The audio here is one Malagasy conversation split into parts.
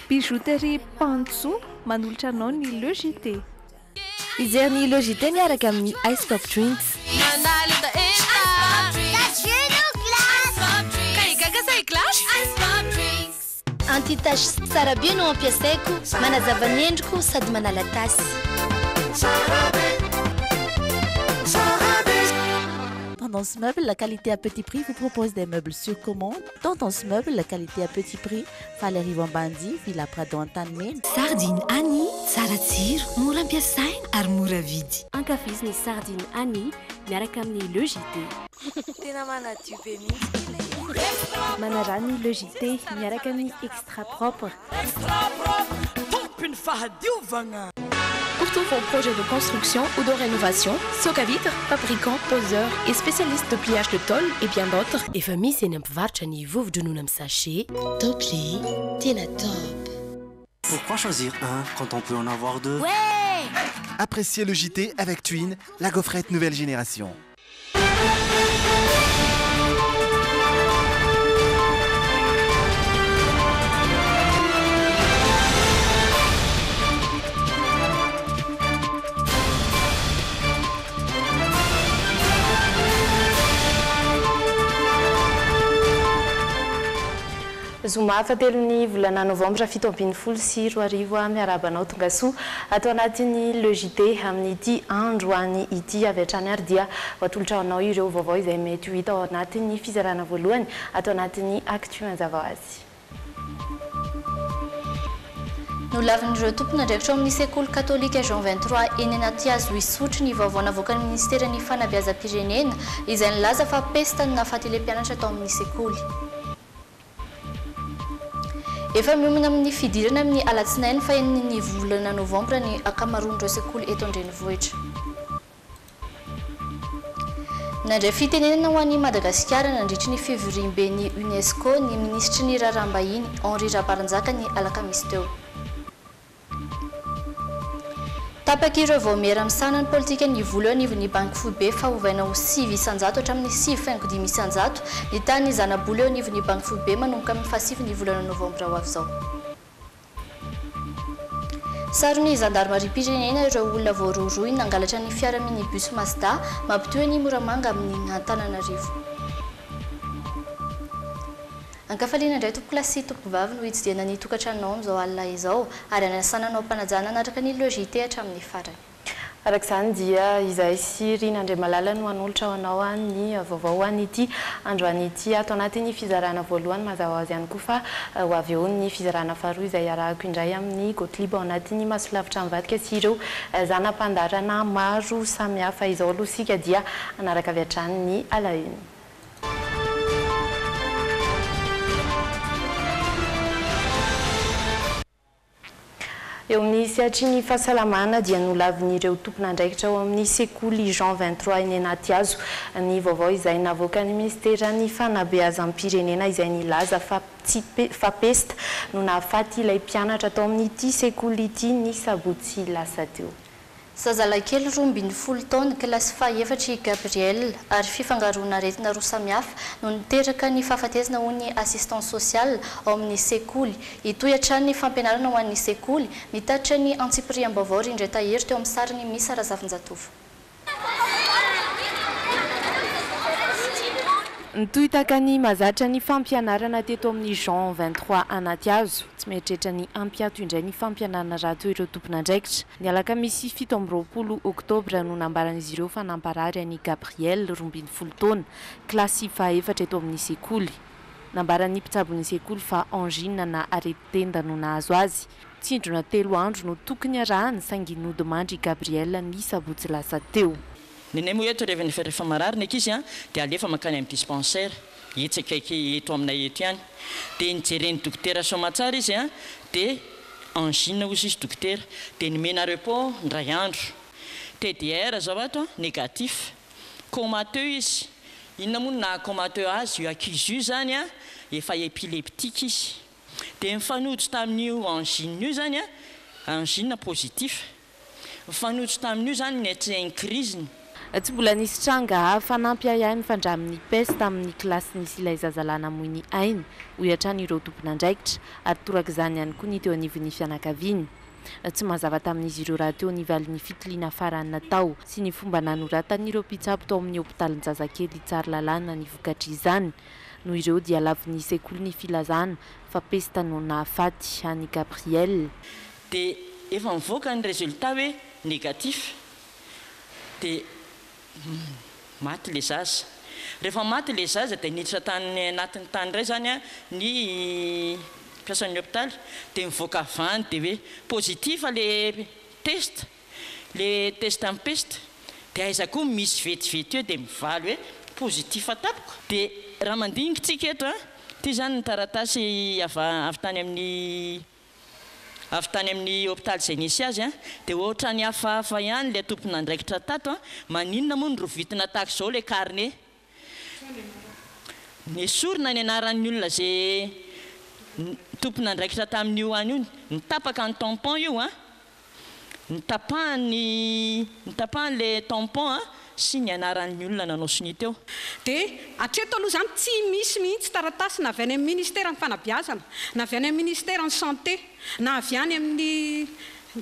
Bijouterie Pantso manolotra anao ny Logité. Izerny Logité miaraka amin'ny Ice Pop Drinks. Anti-tache tsara be no ampiasaiko, manazava ny endriko sady manala tasy. Tendance Meuble, la qualité à petit prix, vous propose des meubles sur commande. Tendance Meuble, la qualité à petit prix, Valérie Vambandi, Villa Prado Antanmen. Sardine Annie, tsara tsiro, mora ampiasaina ary mora vidy. Ankafiziny sardine Annie, miaraka amin'ny Logité. Tena manadio be mihitsy. Manarany Logité miaraka amin'ny Extra Propre. Extra Propre, tompiny fahadiovagna. Pour tous vos projets de construction ou de rénovation, Socavitre, fabricant, poseur et spécialiste de pliage de tôle et bien d'autres. Efa misy eny ampivarotra ny vovo-dronoina amin'ny sachet. Top G, tena top. Pourquoi choisir un quand on peut en avoir deux? Ouais! Appréciez le JT avec Twin, la gaufrette nouvelle génération. Zoma fatelon'ny volana novambra 7-20 miarabanao tonga soa atao anatin'ny Logité amin'ity andro any ity avy hatrany ary dia atolotra anao ireo vaovao izay mety ho hita ao anatin'ny fizarana voalohany atao anatin'ny actu mazava ho azy. Nolavin'ireo tompon'andraikitra amin'ny sekoly katolika Jean 23 eny anaty azo isotry ny vaovao navoakan'ny ministeran'ny fanabeazam-pirenena izay nilaza fa pesta no nahafaty ilay mpianatra tao amin'ny sekoly. Efa miomana amin'ny fidirana amin'ny alatsinainy fahen'ny volana novambra ny akamaroan'ireo sekoly eto an-drenivohitra. Nandray fitenenana ho an'i Madagasikara nandritry ny fivoriam-ben'ny UNESCO ny ministry ny raharaham-bahiny Henri Rabaranjaka ny alakamisy teo. Tapaka ireo vaomera amin'ny sanany politika ny volo anivon'ny Banky Foibe fa hovaina ho 9 isanjato hatramin'ny 9,5 isanjato ny tany zanaboly eo anivon'ny Banky Foibe manomboka amin'ny fahasivy ny volana novambra ho avy izao. Sarony zandarmarim-pirenena ireo olona voaroaroy nangalatra ny fiara minibus Mazda mampitohy ny Moramanga amin'ny Antananarivo. Ankafaliana indray tompo-klasy tompo-vavy no hitsidiana ny tokantranonao amin'izao alina izao ary anasananao mpanajana anatraka ny Logité hatramin'ny farany. Arak'izany dia izay sy Rina Andriamalala no hanolotra ho anao ny vaovao an'ity androany ity ato anatin'ny fizarana voalohany mazava ho azy ihany koa fa ho avy eo ny fizarana faharoa izay arahako indray amin'ny Gottlieb ao anatin'ny masolavitra mivadika sy ireo zanam-pandarana maro samihafa izao aloha sika dia anaraka avy hatrany ny alahiny. Eo amin'ny sehatry ny fahasalamana dia nolavin'ireo tompon'andraikitra ao amin'ny sekoly Jean 23 eny anaty azo ny vaovao izay navoaka ny ministeran'ny fanabeazam-pirenena izay nilaza fa pesta no nahafaty ilay mpianatra atao amin'ity sekoly ity ny sabotsy lasa teo. Zazalakely 12 taona kilasy faha-efatra Gabriel ary fifangaroana aretina roa samihafa no niteraka ny fahafatesana ho ny assistance sociale ao amin'ny sekoly. Itoy hatrany ny fampianarana ho an'ny sekoly nitatitra ny antsipiriam-baovao Rindray Tahery teo amin'ny sariny Misa Razafinjatovo. Nitoitaka ny mazatra ny fampianarana teto amin'ny Jean 23 anaty azo tsy mieritreritra ny ampiato indray ny fampianarana rahateo ireo tompon'andraikitra. Ny alakamisy 17 oktobra no nambaran'izy ireo fa namparary an'i Gabriel 12 taona kilasy faha-efatra eto amin'ny sekoly. Nambaran'ny mpitsabon'ny sekoly fa angine na areti-tenda no nahazo azy. Tsindrona 3 andro no tokony arahany saingy nodimandry Gabriel ny sabotsy lasa teo. Nenay moa eto rehefa marary eky izy dia alefa makany amin'ny dispensaire etsakaiky eto aminay eto ihany dia nijereny dokotera somatsara izy dia angine ozy izy dokotera dia nimena repos ndray andro TDR zao ato négatif comateux izy inona moa na comateux azy io akizy io zany efa épileptique izy dia mifanojo tamin'io angine io zany angine positif mifanojo tamin'io zany ny crise. tsy mbola nisy tranga fanampy ahy mifandra amin'ny peste amin'ny klasy nisy ilay zazalana moiny ainy hoy hatrany ireo tompon'andraikitra ary toraka izany ihany koa ny teo anivon'ny fianakaviany tsy mazava tamin'izy ireo raha teo nivalin'ny fitiliana farany natao sy ny fomba nanoratan'ireo mpitsabo tao amin'ny hôpitalin'ny-jazakely tsara lalàna ny vokatra izany no ireo dia lavin'ny sekoly ny filazana fa peste no nahafaty any Gabriel dia efa mivoaka ny résultat hoe négatif dia maty le zaza rehefa maty le zaza dia niditra tany anatin'ny tany iray zany a ny mpiasan'ny hôpitaly dia mivoaka avany dia hoe positif le test amin'ny peste dia aiza koa misy vetivety eo dia mivaly hoe positif tapoko dia raha mandingintsika eto a ty zany ny taratasy avy tany amin'ny hôpitaly izay nisy azy a dia ohatra ny hafahafa ihany le tompon'andraikitra tato a maninona moa ny rovitina tahaka izao le carnet ny sorona ny anaran'ny olona zay tompon'andraikitra tamin'io any io nitapaka ny tampon io a nitapahany le tampon a sy ny anaran'ny olona nanao siny teo dia atreto aloha zany tsy misy mihitsy taratasy na avy any amin'ny ministère ny fanabeazana na avy any amin'ny ministère ny santé na avy any amin'ny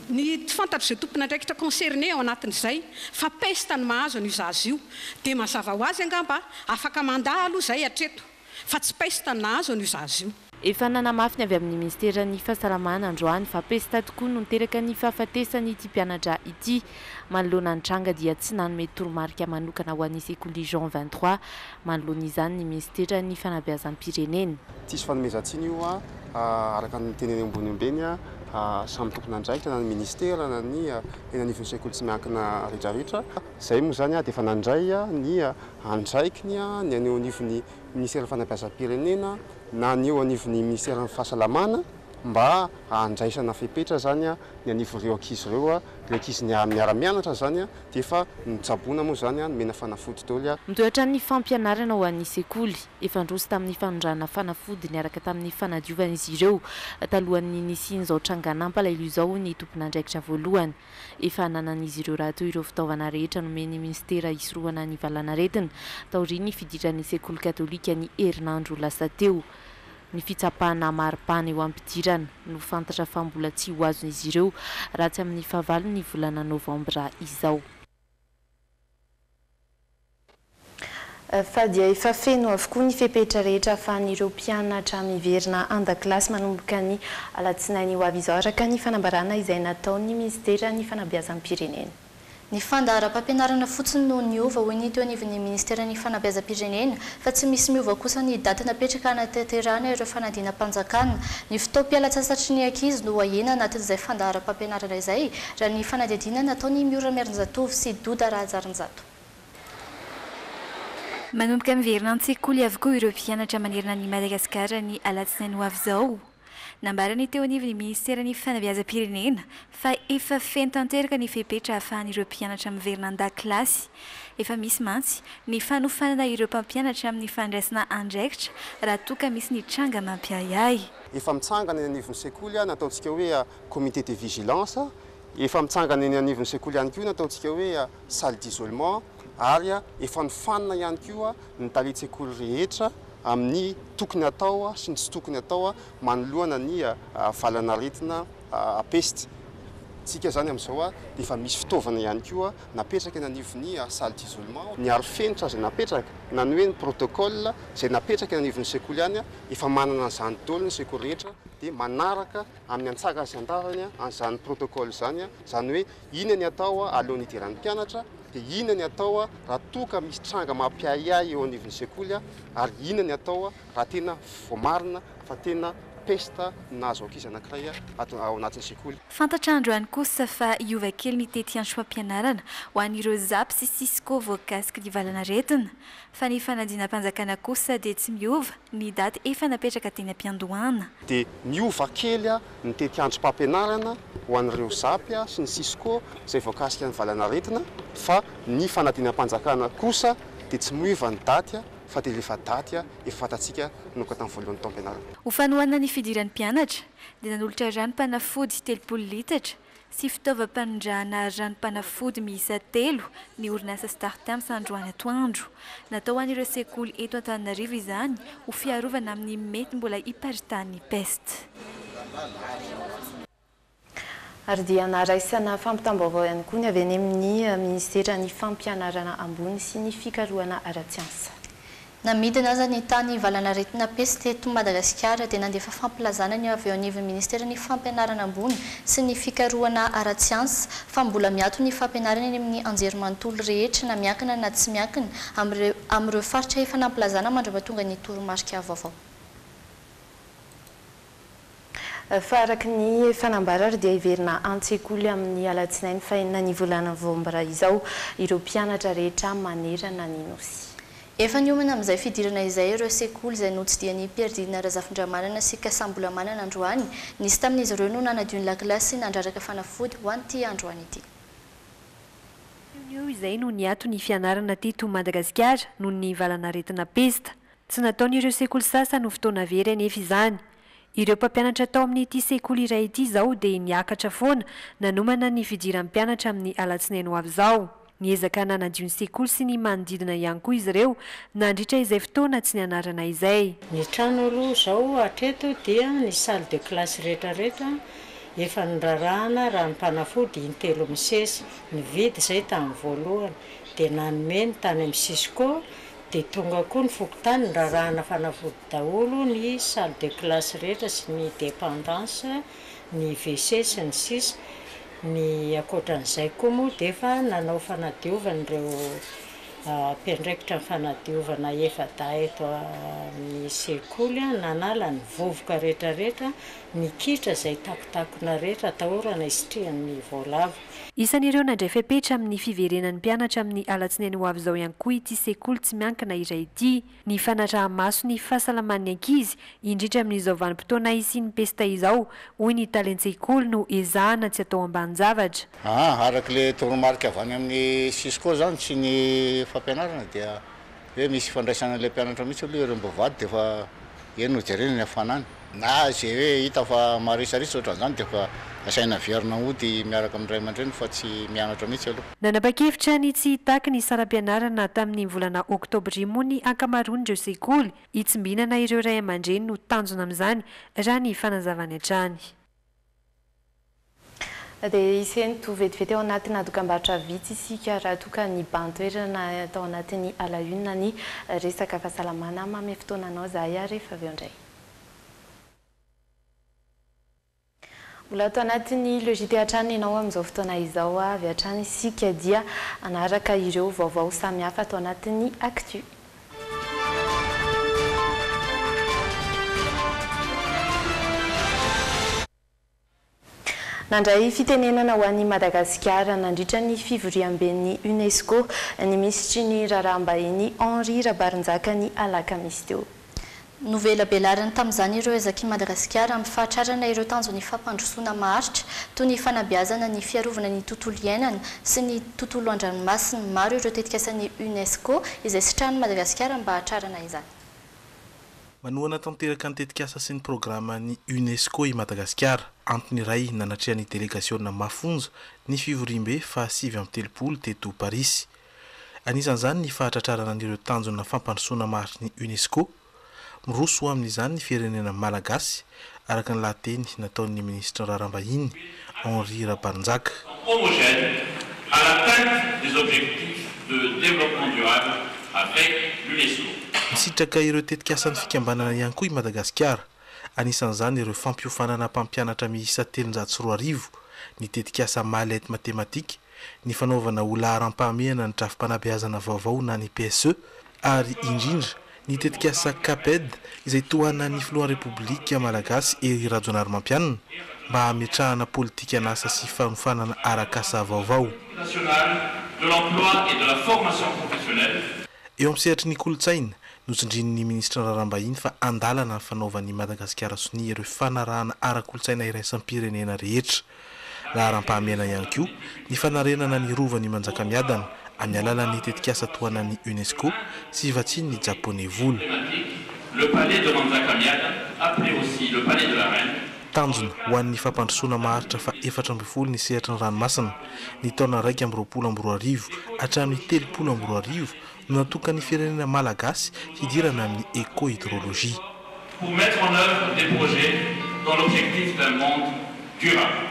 ny fantatro izay tompon'andraikitra concerné ao anatin'izay fa peste ny mahazo an'io zaza io dia mazava ho azy angamba afaka mandaha aloha izay atreto fa tsy peste ny nahazo an'io zaza io efa nanamafy ny avy amin'ny ministera ny fahasalamana androany fa peste tokoa no niteraka ny fahafatesany ity mpianatra ity manoloana ny tranga dia tsy nanome toromarika manokana ho an'ny sekoly Jean 23 manoloana izany ny ministera ny fanabeazam-pirenena tsisy fanomezantsiny io a araka ny teneny ambony ombeny a samy tompon'andraikitra na ny ministera na ny eny anivon'ny sekoly tsy miankina rehetrarehetra izay moa zany a dia efa nandray ny andraikiny a ny aneo anivon'ny ministera fanabeazam-pirenena na ny eo anivon'ny ministera ny fahasalamana mba andraisana fepetra zany a ny anivon'ireo ankizy ireo a le ankizy miara-mianatra zany a dia efa nitsaboana moa zany a nomena fanafody daholo a mitoetra ny fampianarana ho an'ny sekoly efa ndroso tamin'ny fanondrana fanafody niaraka tamin'ny fanadiovan'izy ireo talohan'ny nisian'izao tranganampala ilo izao ny tompon'andraikitra voalohany efa nanan'izy ireo raha teo ireo fitaovana rehetra nomeny ministera isoroana ny valanaretina taoriany fidiran'ny sekoly katolika ny herinandro lasa teo ny fitsapahana maripana eo ampidirana no fantatra fa mbola tsy ho azon'izy ireo raha tsy amin'ny fahavalo ny volana novambra izao fa dia efa feno avokoa ny fepetra rehetra ahafahan'ireo mpianatra miverina an-dakilasy manomboka ny alatsinainy ho avy izao araka ny fanambarana izay nataon'ny ministera ny fanabeazam-pirenena ny fandahara-pampianarana fotsiny no niova hoy ny teo anivon'ny ministera ny fanabeazam-pirenena fa tsy misy miova kosa ny daty napetraka anatanterahana ireo fanadina-mpanjakana ny fotoam-pialatsasatry ny ankizy no ahena anatin'izay fandahara-pampianarana izay raha ny fanadihadiana nataony Miora Miarinjatovy sy Doda Rajarinjato manomboka miverina an-tsekoly avokoa ireo mpianatra manerana ny Madagasikara ny alatsinainy ho avy izao nambarany teo anivon'ny ministera ny fanabeazam-pirenena fa efa feno tanteraka ny fepetra ahafahan'ireo mpianatra miverina an-dakilasy efa misy mantsy ny fanofanana ireo mpampianatra amin'ny fandraisana andraikitra raha toka misy ny tranga mampiayay efa mitsangana eny anivon'ny sekoly nataontsika hoe comité de vigilance efa mitsangana eny anivon'ny sekoly ihany koa nataontsika hoe salle d'isolement ary efa nifanina ihany koa ny talia-tsekoly rehetra amin'ny tokony atao sy ny tsy tokony atao manoloana ny valanaretina peste tsika zany amin'izao dia efa misy fitaovana ihany koa napetraka eny anivon'ny salle d'isolement ny arifenitra zay napetraka na ny hoe ny protocole zay napetraka eny anivon'ny sekoly ihany efa manana an'izany daholo ny sekoly rehetra dia manaraka amin'ny antsaka sy andavany an'izany protocole zany zany hoe ina ny atao alohan'ny hidiran'ny mpianatra dia ina ny atao raha toka misy tranga mampiayay eo anivon'ny sekoly ary ina ny atao raha tena voamarina fa tena peste nazo ankizy anankiray ao anatin'ny sekoly fantatra androany kosa fa iova kely ny tety androm-pampianarana ho an'ireo ZAP sy Cisco voakasiky ny valanaretina fa ny fanadina-mpanjakana kosa dia tsy miova ny daty efa napetraka teny am-piandohana dia miova kely ny tety androm-pampianarana ho an'ireo ZAP sy ny Cisco izay voakasika ny valanaretina fa ny fanadina-mpanjakana kosa dia tsy miova ny daty fa dia lefa daty efa fantatsika noka tamin'ny voalohan'ny taom-pianarana ho fanohanana ny fidiran'ny mpianatra dia nanolotra ranom-panafody 3 litatra sy fitaovam-panondrahana ranom-panafody miisa 3 ny orinasa Startam Sandroany atoandro. Natao an'ireo sekoly eto Antananarivo izany ho fiarovana amin'ny mety mbola hiparitany peste. Ary dia naraisana fampitam-baovao ihany koa ny avy any amin'ny ministera ny fampianarana ambony sy ny fikarohana ara-tsiansa. Namidina aza ny tany valanaretina peste teto Madagasikara dia nandefa fampilazana ny avy eo anivon'ny ministera ny fampianarana ambony sy ny fikarohana ara-tsiansa fa mbola miato ny fampianarana any amin'ny anjerimanontolo rehetra na miankina na tsy miankina amin'ireo faritra efa nampilazana mandrapatonga ny toromarika vaovao. Faraky ny fanambarary dia iverina an-tsekoly amin'ny alatsinainy fahenina ny volana Novambra izao ireo mpianatra rehetra manerana ny nosy. Efa niomana amin'izay fidirana izay ireo sekoly izay notsidian'ny Pierdina Razafindramanana sy Kasambolamanana androany nisy tamin'izy ireo no nanadio ny lakilasy nandraraka fanafody ho an'ity androany ity. Io izay no niato ny fianarana teto Madagasikara noho ny valanaretina peste. Tsy nataon'ireo sekoly sasany ho fotoana very anefa izany. Ireo mpampianatra tao amin'ity sekoly iray ity izao dia niakatra foana nanomana ny fidiran'ny mpianatra amin'ny alatsinainy ho avy izao. Niezaka nanadio ny sekoly sy ny manodidina ihany koa izy ireo nandritra izay fotoana tsy nianarana izay. Ny trano aloha izao hatreto dia ny salle de classe rehetrarehetra efa nirarahana ranom-panafody intelo misesy ny vidy izay tamin'ny voalohany dia nanome ny tany amin'ny Cisco dia tonga koa ny fokotany nirarahana fanafody daholo ny salle de classe rehetra sy ny dépendance ny WC sy ny sisa. Ny akoatran'izay koa moa dia efa nanao fanadiovana ireo mpiandraikitra ny fanadiovana efa eto amin'ny sekoly nanala ny vovoka rehetrarehetra ny kitra izay takotakona rehetra atahorana isitrihan'ny voalavo. Isan'ireo nandray fepetra amin'ny fiverenan'ny mpianatra amin'ny alatsinainy ho avy izao ihany koa ity sekoly tsy miankina iray ity. Ny fanatraha-maso ny fahasalaman'ny ankizy indrindra amin'izao vanim-potoana isian'ny pesta izao hoy ny talentssekoly no ezahana tsy atao ambanin-javatra. Arak'ilay toromarika avy any amin'ny Cisco zany sy ny fampianarana dia hoe misy fandraisana ilay mpianatra mihitsy aloha ireo mbovady dia fa eny no jerena ny hafanany. Na izay hoe hita fa maharisarisa ohatran'izany dia fa asaina verina hody miaraka amin'ny ray aman-dreny fa tsy mianatra mihitsy aloha. Nanapa-kevitra ny tsy hitaky ny saram-pianarana tamin'ny volana Oktobra moa ny ankamaroan'ireo sekoly hitsimbinana ireo ray aman-dreny no tanjona amin'izany raha ny fanazavany hatrany. Dia iseny vetivety ao anatina dokam-barotra vitsy isika raha toka ny bantoerana tao anatin'ny alahonina ny resaka fahasalamana mamy fotoananao zahay rehefa avy eo indray. Mbola ato anatin'ny logite hatrany ianao amin'izao fotoana izao avy hatrany isika dia anaraka ireo vaovao samihafa ato anatin'ny actu. Nandray fitenenana ho an'i Madagasikara nandritra ny fivoriam-ben'ny UNESCO ny misitry ny raharaham-bahiny Henri Rabarinjaka ny alakamisy teo. Novela belarana tamin'izany ireo ezaky Madagasikara amin'ny fahatrarana ireo tanjon'ny fampandrosoana maharitra toy ny fanabeazana ny fiarovana ny tontolo iainana sy ny tontolo an-dranomasina maro ireo tetikasan'ny UNESCO izay sitrahan'i Madagasikara mba hatrarana izany. Manohana tanteraka ny tetikasa sy ny programan'ny UNESCO i Madagasikara, antony iray nanatrehan'ny délégationna mafonja ny fivoriam-be fa 7 teto Paris. Anisan'izany ny fahatratrarana n'ireo tanjona fampandrosoana maharitra ny UNESCO. Miroso amin'izany ny firenena malagasy araka ny lahateny nataon'ny ministra raharaham-bahiny Henri Rabarinjaka. Homogène à l'atteinte des objectifs de développement durable avec l'UNESCO. Misitraka ireo tetikasan'ny fikambanana ihany koa i Madagasikara. Anisan'izany ireo fampiofanana mpampianatra miisa 340, ny tetikasa malety matematika, ny fanaovana olaharam-pahamehana ny drafim-panabeazana vaovao na ny PSE, ary indrindra ny tetikasa CAPED izay tohana ny filohan'ny Repoblika Malagasy Hery Rajaonarimampianina mba hametrahana politika an'asa sy fanofanana arak'asa vaovao. De l'emploi et de la formation professionnelle. Eo amin'ny sehatry ny kolotsaina notsindrin'ny ministra raharaham-bahiny fa andalana ny fanaovan'ny Madagasikara sony ireo fanarahana ara-kolotsaina iraisam-pirenena rehetra. Laharam-pahamehana ihany koa ny fanarenana ny rovan'ny Manjakamiadana amin'ny alalan'ny tetikasa tohanan'ny UNESCO sy vatsian'ny Japonais vola. Le palais de Manjakamiadana, appelé aussi le palais de la Reine, tanjona ho an'ny fampandrosoana maharitra fa 4 ny sehatra ny ranomasina ny taona 2024 hatramin'ny 2024 no natokany firenena malagasy hidirana amin'ny éco-hydrologie. Pour mettre en œuvre des projets dans l'objectif d'un monde durable.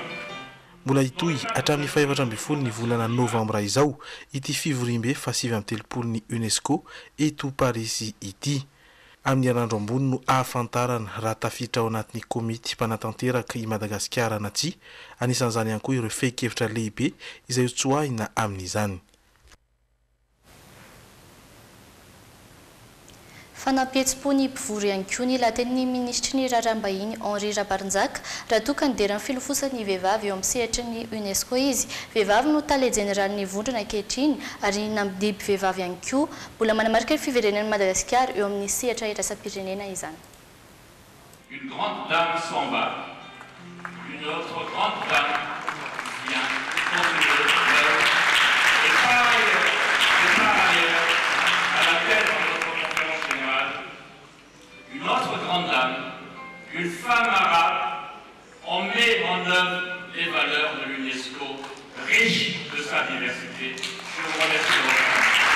Mbola itoy hatramin'ny 14 ny volana novambra izao ity fivorimbe fa 7 ny UNESCO eto Paris ity. Amin'ny herinandro ambony no ahafantarana raha tafiditra ao anatin'ny komity mpanatanteraka i Madagasikara na tsy, anisan'izany ihany koa ireo fehi-kevitra lehibe izay tsoahina amin'izany. Fanampihetsi-po ny mpivory ihany koa ny laten'ny ministry ny raharaham-bahiny Henri Rabarinjaka raha tokony deran'ny filofosan'ny vehivavy eo amin'ny sehatra ny UNESCO izy. Vehivavy no tale jeneraly vondrona ankehitriny ary namdiby vehivavy ihany koa mbola manamarika ny fiverenan'i Madagasikara eo amin'ny sehatra iraisam-pirenena izany. Une grande dame s'en va, une autre grande dame vient continuer et par ailleurs, à la tête de notre conférence générale, une autre grande dame, une femme arabe, on met en œuvre les valeurs de l'UNESCO, riche de sa diversité. Je vous remercie de votre attention.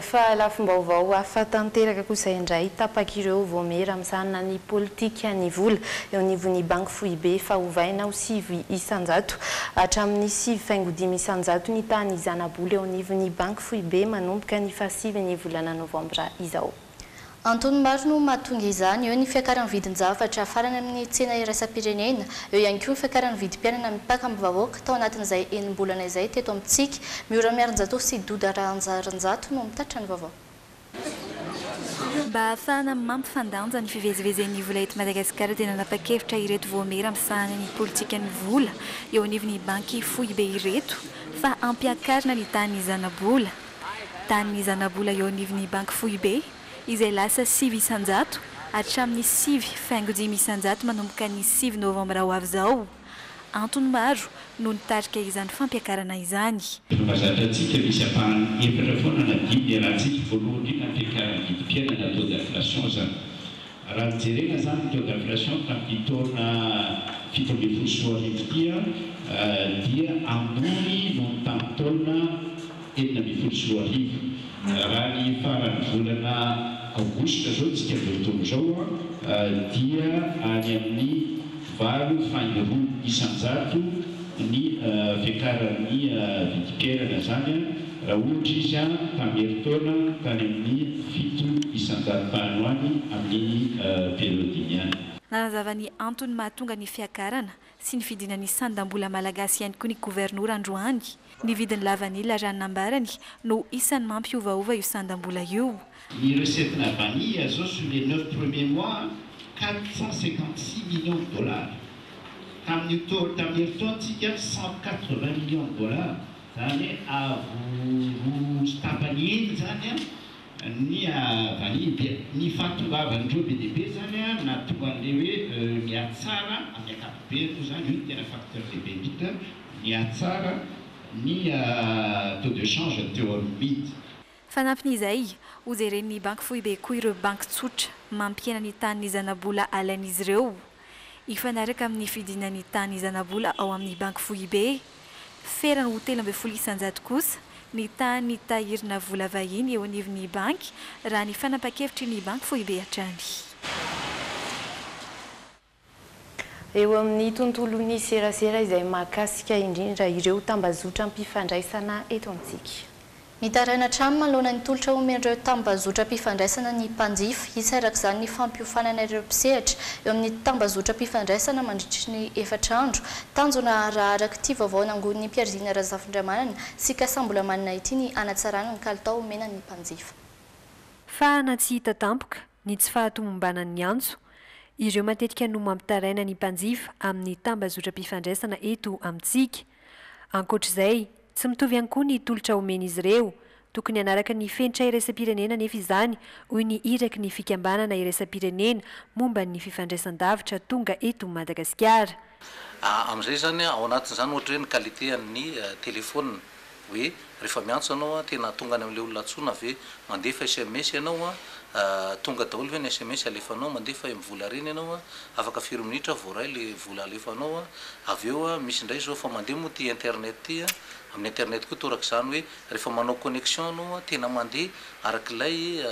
Fa lafim-baovao ahafantanteraka kosa indray tapak'ireo voamera amin'izany ny politika ny vola eo anivon'ny banky foibe fa ovaina ho 9 isanjato hatramin'ny 9,5 isanjato ny tany izanabola eo anivon'ny banky foibe manomboka ny fa 9 ny volana novambra izao. Antony maro no mahatonga izany eo ny fiakaran'ny vidin-javatra farany amin'ny tsena iraisam-pirenena eo ihany koa ny fiakaran'ny vidim-piainana mipaka amin'ny vahoaka tao anatin'izay enim-bolana izay teto amintsika miora miarin-jato sy doda ranjaranjato no mitatra ny vaovao. Mba ahafahana mampifandanja ny fivezivezen'ny vola eto Madagasikara dia nanapa-kevitra ireto voamera amin'ny sahan'ny politika ny vola eo anivon'ny banky foibe ireto fa ampiakarina ny tany zanabola. Tany zanabola eo anivon'ny banky foibe izay lasa 9 isanjato hatramin'ny 9,5 isanjato manomboka ny 9 novambra ho avy izao. Antony maro no nitarika izany fampiakarana izany. Mazatra antsika misy apahany efatra foana na 10 rahantsika voalohany indrindra ampiakarana vidim-piainana taux d'inflation zany. Raha nijerena zany taux d'inflation tamin'ny taona 7 dia ambony no tamin'ny taona 7 raha ny farany volana aogositra zao tsika votoana zao dia any amin'ny 9,2 isanjato ny fiakaran'ny vidim-piainana zany raha ohatra izy tamin'ny herintaona tany amin'ny 7 isanjato tany hoany amin'ny periody ihany. Nanazavany antony mahatonga ny fiakarana sy ny fidinan'ny sandam-bola malagasy ihany koa ny gouverneur androany. Ny vidiny lavanila raha nambarany no isan'ny mampiovaova io sandam-bola io. Ny recette na vanille zao sur les 9 premiers mois 456 millions de dollars. Tamin'ny herintaontsika 180 millions de dollars. Zany avo tapany eny zany ny vanille dia ny fahatongavandreo be dia be zany na tonga an'ilay hoe mihatsara amin'ny ankapobeny moa zany io tena facteur lehibe indrindra mihatsara ny taux de change teo amin'ny midi. Fanampin'izay ho jeren'ny banky foibe koa ireo banky tsotra mampiena ny tany zanabola alain'izy ireo. Ifanaraka amin'ny fidinan'ny tany zanabola ao amin'ny banky foibe ferany ho 13 isanjato kosa ny tany tahirina vola vahiny eo anivon'ny banky raha ny fanapa-kevitry ny banky foibe hatrany. Eo amin'ny tontolon'ny serasera izay mahakasika indrindra ireo tambazotra ampifandraisana eto amintsika. Mitaraina hatramy manoloana ny tolotra omen'ireo tambazotra ampifandraisana ny mpanjifa isarak'izany ny fampiofanana ireo mpisehatra eo amin'ny tambazotra ampifandraisana mandritry ny efatrandro tanjona raha araka-ty vaovao nangon'ny Pierzina Razafindriamanana sy Kasambolamanina ity ny anatsarana ny kalitao omenan'ny mpanjifa. Fa na tsy hita tampoka ny tsy fahatomombanan'ny antso ireo matetika no mampitaraina ny mpanjifa amin'ny tambazotra ampifandraisana eto amintsika. Ankoatr'izay tsy mitovy ihany koa ny tolotra omen'izy ireo tokony hanaraka ny fenitra iraisam-pirenena nefa izany hoy ny iraky ny fikambanana iraisam-pirenena momba ny fifandraisan-davitra tonga eto Madagasikara. Amin'izay zany ao anatin'izany ohatra hoe ny qualité ny téléphone hoe rehefa miantso anao tena tonga any amin'le olona antsona ave mandefa SMS ianao tonga daholo ve ny SMS alefanao mandefa mivola reny ianao afaka 4 minitra voaray le vola alefanao avy eo misy indray zao fa mandeha moa ty internet ty amin'ny internet koa toraka izany hoe rehefa manao connexion anao tena mandeha arak'ilay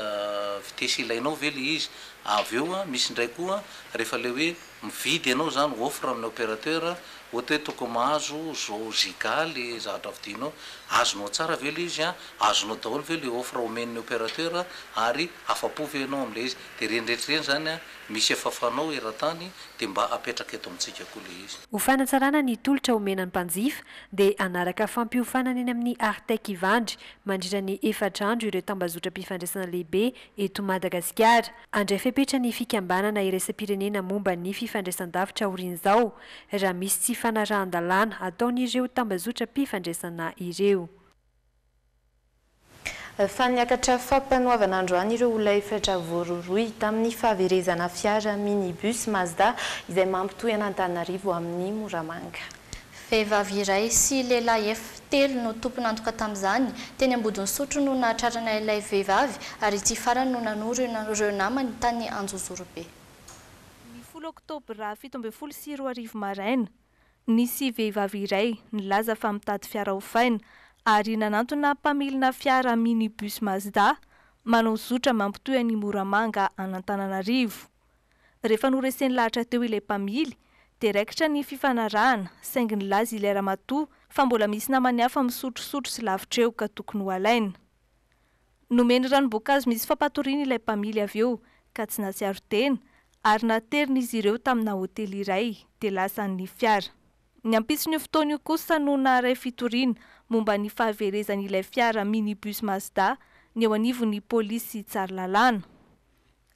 vitesy ilainao ve le izy avy eo misy indray koa rehefa le hoe mividy ianao zany offre amin'ny opérateur ohatra hoe tokony mahazo zao giga le zavatra vidinao azonao tsara ve le izy azonao daholo ve le offre omen'ny opérateur ary afapo ve ianao amin'le izy de reny rehetrareny zany misy efa fanao eran-tany de mba apetraka eto amintsika koa le izy. Ho fanatsarana ny tolotra omenan'ny mpanjifa dia anaraka fampiofanana eny amin'ny Artek Ivandry mandritra ny 4 andro ireo tambazotra mpifandraisana lehibe eto Madagasikara. Andray fepetra ny fikambanana iraisam-pirenena momba ny fifandraisan-davitra aorian'izao raha misy tsy fanarahan-dalàna ataon'ireo tambazotra mpifandraisana ireo. Fa niakatra fampanoavana androany ireo olona efatra voaroroy tamin'ny fahaverezana fiara minibus Mazda izay mampitohy an'Antananarivo amin'ny Moramanga. Vehivavy iray sy lehilahy telo no tompony antoka tamin'izany teny Ambodiny Sotro no nahatrarana ilay vehivavy ary tsy farany no nanoro ireo namany tany Anjozorobe. Ny 10 Oktobra 17:20 maraina nisy vehivavy iray nilaza fa mitady fiara hofaina ary nanantona mpamilina fiara minibus Mazda manao zotra mampitohy any Moramanga an'Antananarivo. Rehefa noreseny lahatra teo ilay mpamily dia raikitra ny fifanarahana saingy nilaza ilay ramatoa fa mbola misy namany hafa misotrosotro sy lavitra eo ka tokony ho alaina. Nomeny ranom-boankazo misy fampatoriana ilay mpamily avy eo ka tsy natsiaro tena ary naterin'izy ireo tamina hotely iray dia lasa ny fiara. Ny ampisiny fotoana io kosa no naharay fitoriana momba ny fahaverezan'ilay fiara minibus Mazda ny eo anivon'ny polisy Tsaralalàna.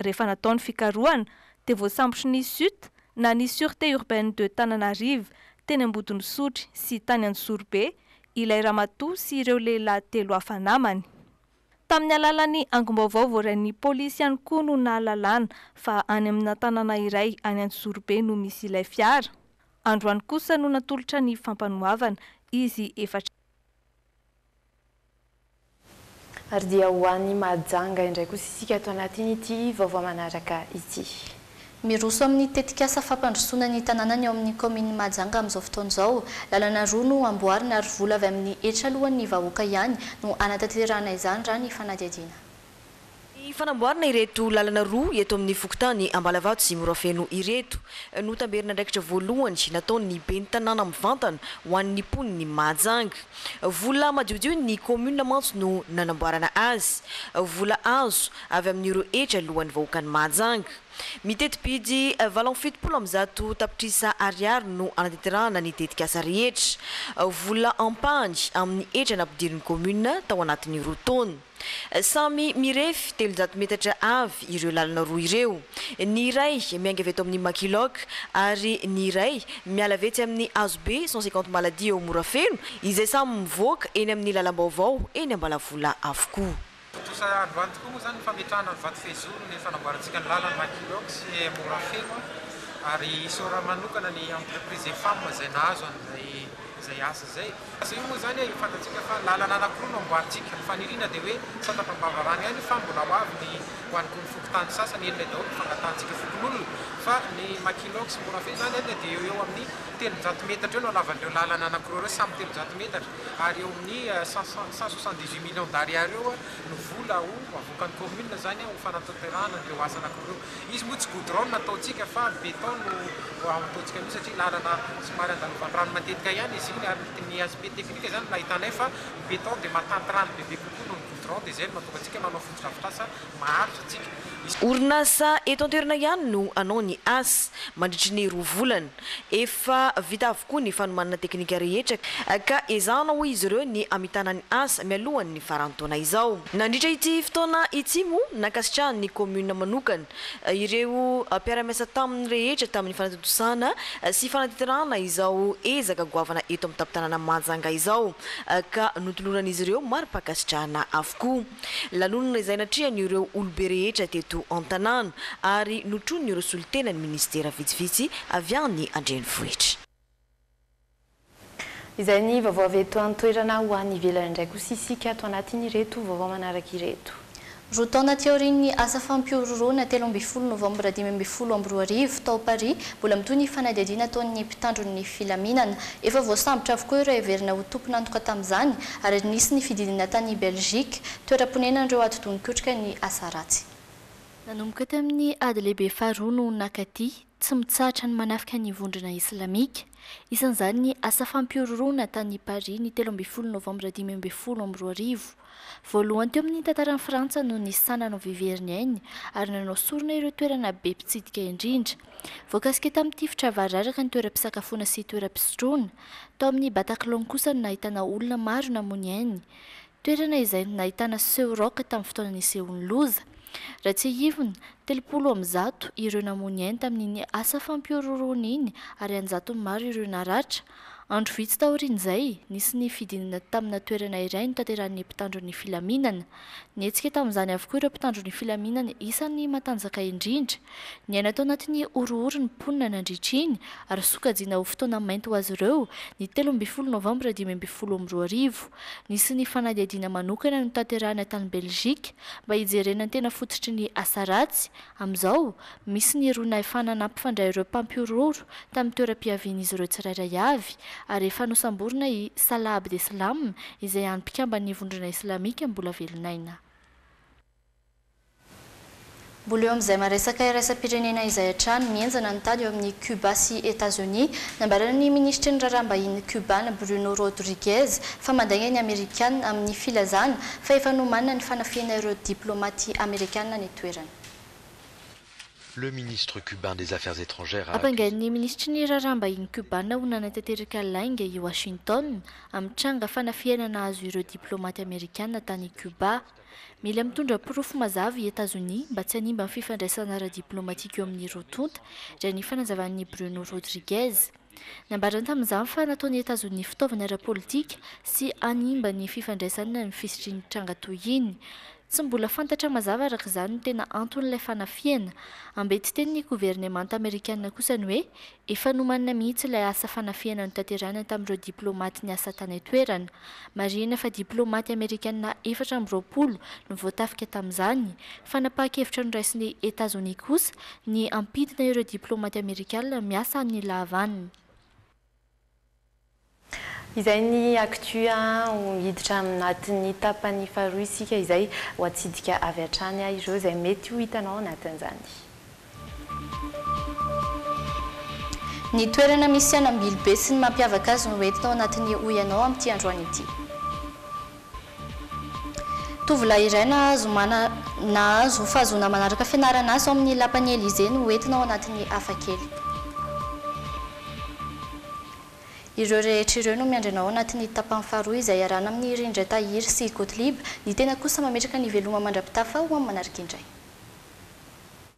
Rehefa nataony fikarohana dia voasambotry ny SUT na ny Sûreté urbaine de Tananarive teny Ambodiny Sotro sy tany Anjozorobe ilay ramatoa sy ireo lehilahy telo hafa namany. Tamin'ny alalan'ny angom-baovao voarain'ny polisy ihany koa no nahalalàna fa any amina tanàna iray any Anjozorobe no misy ilay fiara. Androany kosa no natolotra ny fampanoavana izy efatra. Ary dia ho an'ny Mahajanga indray kosa isika ato anatin'ity vaovao manaraka ity. Miroso amin'ny tetikasa fampandrosoana ny tanàna ny ao amin'ny kominy Mahajanga amin'izao fotoana izao, lalana roa no amboarina ary vola avy amin'ny etra alohan'ny vahoaka ihany no anatanterahana izany raha ny fanadihadiana. Ny fanamboarana ireto lalana roa eto amin'ny Fokotany Ambalavato sy Morafeno ireto no tamberina ndraikitra voalohany nataon'ny ben'ny tanàna mivantana ho an'ny mponiny Mahajanga. Vola madiodio ny commune Mantso no nanamboarana azy. Vola azo avy amin'ireo etra alohan'ny vahoakan'ny Mahajanga. Mitety-bidy 770 tapitrisa ariary no anatanterahana ny tetikasa rehetra. Vola ampany amin'ny etra nampidirin'ny commune tao anatin'ireo taona. Samy mirefy 300 metatra avy ireo lalana roa ireo. Ny iray mianga avy eto amin'ny Makilok ary ny iray miala avetsy amin'ny Azobe 150 maladi eo Morafeno izay samy mivoaka eny amin'ny lalam-baovao eny Ambalavola avokoa. Tosa androany tokoa moa zany ny fametrahana ny vato-fehizoro ny fanamboarantsika ny lalana Makilok sy Morafeno ary isora manokana ny entreprise femme izay nahazo an'izay asa izay. Asa io moa zany fantatsika fa lalana anankiroa no amboarintsika. Ny faniriana dia hoe Santampambavarana ihany fa mbola ho avy ny ho an'ny Fokotany sasany elona daholo fangatantsika fokon'olona fa ny Makilok sy Morafeno zany dia eo amin'ny 300 metatra eo no halavan'ireo lalana anankiroa ireo samy 300 metatra ary eo amin'ny 178 millions d'ariary eo no vola ho avoakan'ny commune zany ho fanatanterahana an'ireo asa anankiroa. Izy moa tsy goudron nataontsika fa béton no ataontsika mihitsy satria lalana somary andalovan'ny rano matetika ihany izy iny ary ny aspect technique zany nahitanay fa béton dia matanty rano bebe kokoa noho ny goudron dia izay no mahatonga antsika manao fotodrafitrasa maharitra antsika. Orinasa eto an-toerana ihany no anao ny asa mandritry ny 2 volana efa vita avokoa ny fanomanana teknika rehetra ka ezahana ho izy ireo ny amitana ny asa mialohan'ny farantaona izao. Nandritra ity fotoana ity moa nakasitrahan'ny commune manokana ireo mpiara-miasa taminy rehetra tamin'ny fanatotosana sy fanateterahana izao ezaka goavana eto amin'ny tapitanana Mahajanga izao ka notoloran'izy ireo mari-pakasitrahana avokoa. Lanonana izay natrehany ireo olobe rehetra teto an-tanàna ary notroniny ireo solitenany ministera vitsivitsy avy any Andrenivohitra. izay ny vaovao avy eto an-toerana ho any ivelany ndraiky kosa isika ato anatin'ireto vaovao manaraka ireto. Roa taona teo aorian'ny asa fampiororona 13 novambra 2024 tao Paris, mbola mitoy ny fanadihadiana ataon'ny mpitandron'ny filaminana. Efa voasambotra avokoa ireo heverina ho tompona antoka tamin'izany ary nisy ny fidinina tany Belgique, toeram-ponenan'ireo ato tongokotrika ny asa ratsy. Nanomboka tamin'ny ady lehibe faharoa no nakaty, tsy mitsahatra ny manafika ny vondrona islamika. Isan'izany ny asa fampiororona tany Paris ny 13 novambra 2024. Voalohany teo amin'ny tantaran'i Frantsa no nisanana viveriny ainy ary nanao sorona ireo toerana be mpitsidika indrindra. Voakasika tamin'ny tifitra vararaka ny toeram-pisakafoana sy toeram-pisotroana. Tao amin'ny Bataclan kosa no nahitana olona maro namony ainy. Toerana izay nahitana seho rock tamin'ny fotoana nisehon'ny loza. Raha tsy hivona, 30 ireo namony ainy tamin'iny asa fampiororona iny ary anjato maro ireo naratra. Andro vitsy taorian'izay, nisy ny fidinana tamina toerana iray no tanteran'ny mpitandron'ny filaminana. Nietsika tamin'izany avokoa ireo mpitandron'ny filaminana isan'ny matanjaka indrindra. Ny aina tao anatin'ny orohoro ny mponina nandritriny ary sokajiana ho fotoana mainty ho azy ireo ny 13 novambra 2024. Nisy ny fanadihadiana manokana no tanterahana tany Belgique mba hijerena ny tena fototry ny asa ratsy. Amin'izao, misy ny rona efanana ampifandray ireo mpampiororo tamin'ny toeram-piavian'izy ireo tsirairay avy. Ary efa nosamborina i Salah Abdeslam izay any mpikambany vondrona islamika mbola velonaina. Mbola eo amin'izay maresaka iraisam-pirenena izay hatrany mienjana ny tany eo amin'ny Cuba sy États-Unis, nambarana ny ministry ny raharaham-bahiny Cuban Bruno Rodriguez fa mandaina ny Amerikana amin'ny filazana fa efa nomanina ny fanafiana ireo diplomaty Amerikana ny toerana. Le ministre cubain des Affaires étrangères a Apangain'ny ministry ny raharaham-bahiny Cuban ho nanantanteraka lainga i Washington amin'ny tranga fanafianana azo ireo diplomaty Amerikana tany Cuba. Mila mitondra porofo mazava i États-Unis mba tsy hanimba ny fifandraisana ara-diplomatika eo amin'ny rotonta raha ny fanazavan'ny Bruno Rodriguez. Nambarana tamin'izany fa nataon'ny États-Unis fitaovana ara-politika sy hanimba ny fifandraisana ny fisitriny tranga toy iny. Tsy mbola fantatra mazava araka izany no tena anton'ilay fanafiana. Ambety teny ny gouvernemanta Amerikana kosa ny hoe efa nomanina mihitsy ilay asa fanafiana no tanterahina tamin'ireo diplomaty ny asa tany toerana. Marihina fa diplomaty Amerikana 420 no voatafika tamin'izany. Fanapahakevitra no raisin'ny États-Unis kosa ny ampidina ireo diplomaty Amerikana miasa amin'ny lavanina. Izay ny actu hiditra anatin'ny tapany faharoa isika izay ho atsidika avy hatrany ireo izay mety ho hitanao anatin'izany. Ny toerana misy anambily be sy ny mampiavaka azy no entinao anatin'ny oyanao amin'ity androany ity. Tovolahy iray nahazo fahazona manaraka fianarana azy ao amin'ny lapany Élysée no entinao anatin'ny hafakely. Ireo rehetra ireo no miandranao anatin'ny tapany faharoa izay arana amin'ny Rindra Tahiry sy Gottlieb, ny tena kosa mametraka ny veloma mandrapitafa ho amin'ny manaraka indray.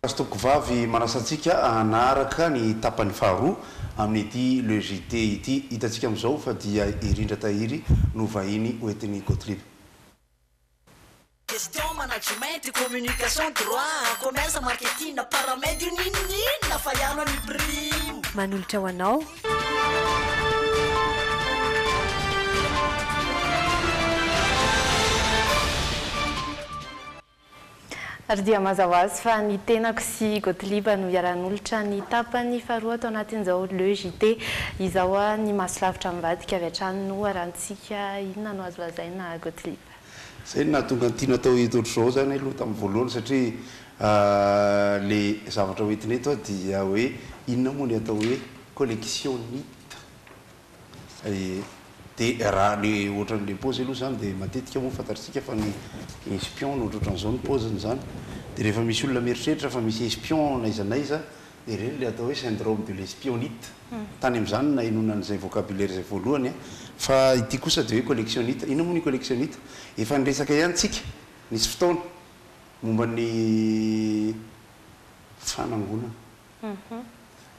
Astoko vavy manasantsika anaraka ny tapany faharoa amin'ity le JT ity hitantsika amin'izao fa dia i Rindra Tahiry no vahiny hoentin'ny Gottlieb. Question management, communication, droit, commerce, marketing, paramètres, na fa ihany ny prime. Manolotra ho anao. Ary dia mazava azy fa ny tenako sy Gottlieb no iaran'olotra ny tapany faharoa atao anatin'izao le JT izao ny masolavitra mivadika avy hatrany no arantsika inona no azo lazaina Gottlieb. Zay nahatonga ny tiana atao eto ohatr'izao zany aloha tamin'ny voalohany satria le zavatra hoentiny eto dia hoe inona moa ny atao hoe collectionnite. Dia raha le ohatran'le pôzy aloha zany dia matetika moa fantatritsika fa ny espion no ohatran'izao ny pôziny zany. Dia rehefa misy olona mieritreritra fa misy espion naiza naiza dia ireny le atao hoe syndrome de l'espionnite. Tany amin'izany na inonan'izay vocabulaire izay voalohany fa ity kosa dia hoe collectionnite. Inona moa ny collectionnite? Efa niresaka ihany tsika nisy fotoana momba ny fanangonana.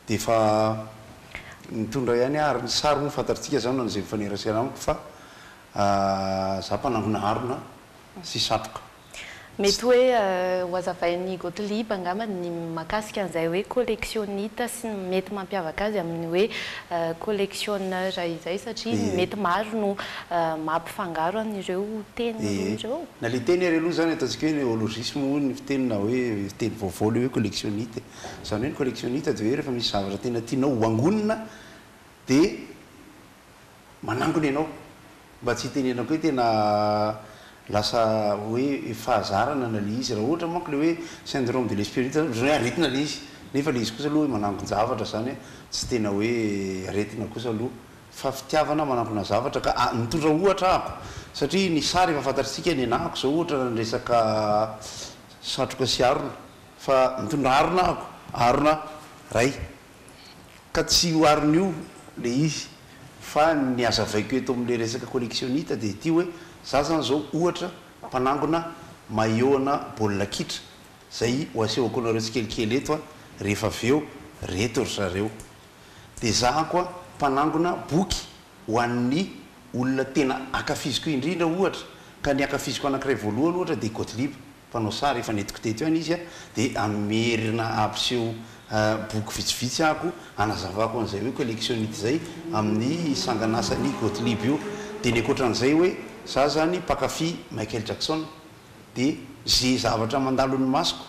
Dia fa mitondra ihany ary ny sary moa fantatritsika zany na izay mifanerasana amiko fa za mpanangona harona sy satroka. mety hoe hoazavain'ny Gottlieb angamba ny mahakasika an'izay hoe collectionniste sy mety mampiavaka azy amin'ny hoe collectionneur izay satria mety maro no mampifangaro amin'ireo teny ireo. Na le teny ary aloha zany ataontsika hoe néologisme ny fitenina hoe teny vaovao le hoe collectionniste. Zany hoe ny collectionniste dia hoe rehefa misy zavatra tena tianao hoangonina dia manangona ianao mba tsy hitenenako hoe tena lasa hoe fahazarana na le izy raha ohatra manko le hoe syndrome de l'esprit hoe aretina le izy nefa le izy kosa aloha hoe manangon-javatra zany tsy tena hoe aretina kosa aloha fa fitiavana manangona zavatra ka mitondra ohatra ako satria ny sary efa fantatritsika ny anahako zao ohatra ny resaka satroka sy arona fa mitondra arona ako arona ray ka tsy ho arona io le izy fa ny azavaiko eto amin'le resaka collectionniste dia ty hoe za zany zao ohatra mpanangona maillot-na baolina kitra zay ho asehoko anareo tsikelikely eto rehefa aveo reto ry zareo dia za koa mpanangona boky ho an'ny olona tena akafiziko indrindra ohatra ka ny akafiziko anankiray voalohany ohatra dia Gottlieb mpanao sary efa netiko teto ihany izy dia amerina ampiseho boky vitsivitsy ako anazavako an'izay hoe collectionniste zay amin'ny sanganasany Gottlieb io dia ny ankoatran'izay hoe za zany mpakafy Michael Jackson dia zay zavatra mandalon'ny masoko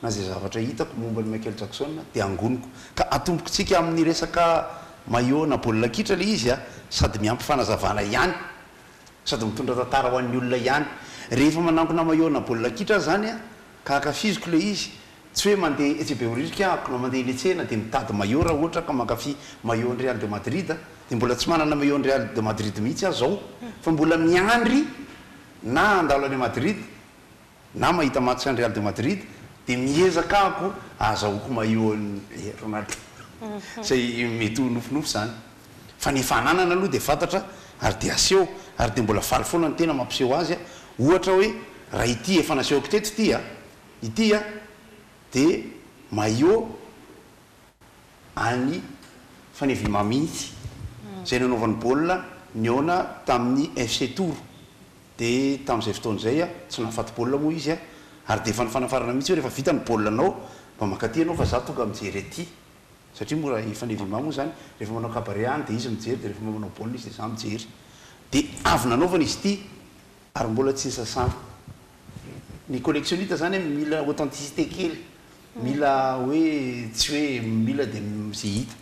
na zay zavatra hitako momba ny Michael Jackson dia angoniko ka atombokontsika amin'ny resaka maillot na baolina kitra le izy sady miampy fanazavana ihany sady mitondra tantara ho an'ny olona ihany rehefa manangona maillot na baolina kitra zany ka akafiziko le izy tsy hoe mandeha etsy be oririka ako na mandeha eny tsena dia mitady maillot raha ohatra ka mankafy maillot ny Real de Madrid dia mbola tsy manana maillot ny Real de Madrid mihitsy aho zao fa mbola miandry na andalo any Madrid na mahita match ny Real de Madrid dia miezaka ako azahoako maillot ny Ronaldo zay mety ho nofinofo zany fa ny fananana aloha dia fantatra ary dia aseho ary dia mbola faly foana ny tena mampiseho azy ohatra hoe raha ity efa nasehoko teto ity dia maillot any fanevima mihitsy zay nanaovan'ny baolina niona tamin'ny FC Tour dia tamin'izay fotoana izay tsy nahafaty baolina moa izy ary dia efa nifanafarana mihitsy hoe rehefa vita ny baolina anao mba mankaty anao fa za tonga mijery aty satria mora fanevima moa zany rehefa manao cabaret any dia izy mijery dia rehefa manao baolina izy dia za mijery dia avy nanaovana izy ity ary mbola tsy nisasana ny collectionniste zany mila authenticité kely mila hoe tsy hoe mila dia zay hita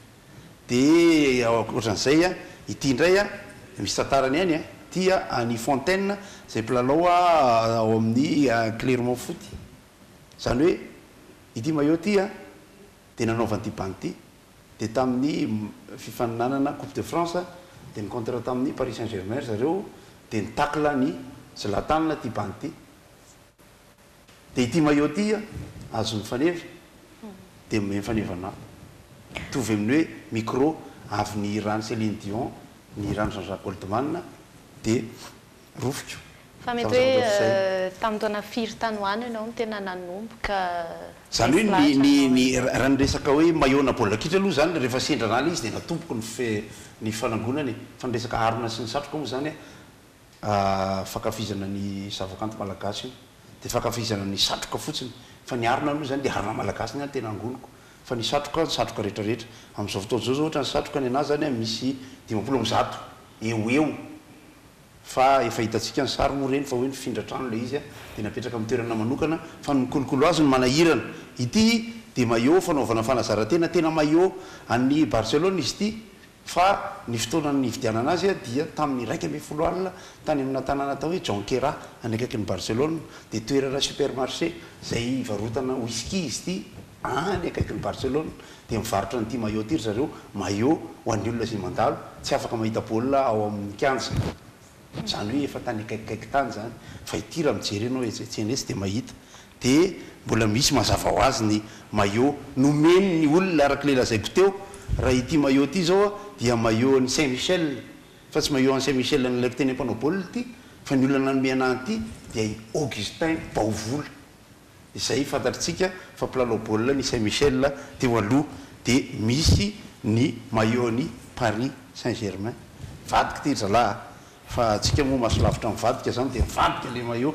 dia ohatran'izay ity indray misy tantarany ihany ty any Fontaine zay mpilalao ao amin'ny Clermont Foot zany hoe ity maillot ty dia nanaovany ty banque ty dia tamin'ny fifaninanana Coupe de France dia nicontre tamin'ny Paris Saint-Germain zareo dia nitakla ny Zlatan ty banque ty dia ity maillot ty azo mifaneva dia mifanevana tovy amin'ny hoe micro avy ny rano Céline Dion ny rano Jean-Jacques Goldman dia rofiko fa mety hoe tamin'ny taona firy tany hoany ianao no tena nanomboka zany hoe raha nyresaka hoe maillot na baolina kitra aloha zany rehefa sendranala izy dia natomboko ny fanangonany fa ny resaka arona sy ny satroka moa zany fakafizana ny zavakanto malagasy io dia fakafizana ny satroka fotsiny fa ny arona aloha zany dia arona malagasy ny tena angoniko fa ny satroka rehetrarehetra amin'izao fotoana zao ohatra ny satroka ny anazy zany misy 50 eo fa efa hitantsika ny sary moa reny fa hoe nifindra trano le izy dia napetraka amin'ny toerana manokana fa ny mikolokolo azy ny manahirana ity dia maillot fanaovana fanazarantena tena maillot any Barcelone izy ity fa ny fotoana ny vidianana azy dia tamin'ny 1 alina tany amina tanàna atao hoe Jonquera any akaiky ny Barcelone dia toerana supermarché zay varotana whisky izy ity any akaiky ny Barcelone dia mivarotra n'ity maillot ty ry zareo maillot ho an'ny olona zay mandalo tsy afaka mahita baolina ao amin'ny kianja zany hoe efa tany akaikikaiky tany zany fa ity raha mijery anao etsetseny etsy dia mahita dia mbola misy mazava ho azy ny maillot nomeny ny olona araka le lazaiko teo raha ity maillot ty zao dia maillot ny Saint-Michel fa tsy maillot any Saint-Michel nylaiky teny ampanao baolina ty fa ny olona nanome anazy ty dia Augustin Baovola izay fantatritsika fa mpilalao baolina ny Saint-Michel teo aloha dia misy ny maillot ny Paris Saint-Germain vadika ty zalahy fa atsika moa maso lavitra mivadika zany dia mivadika le maillot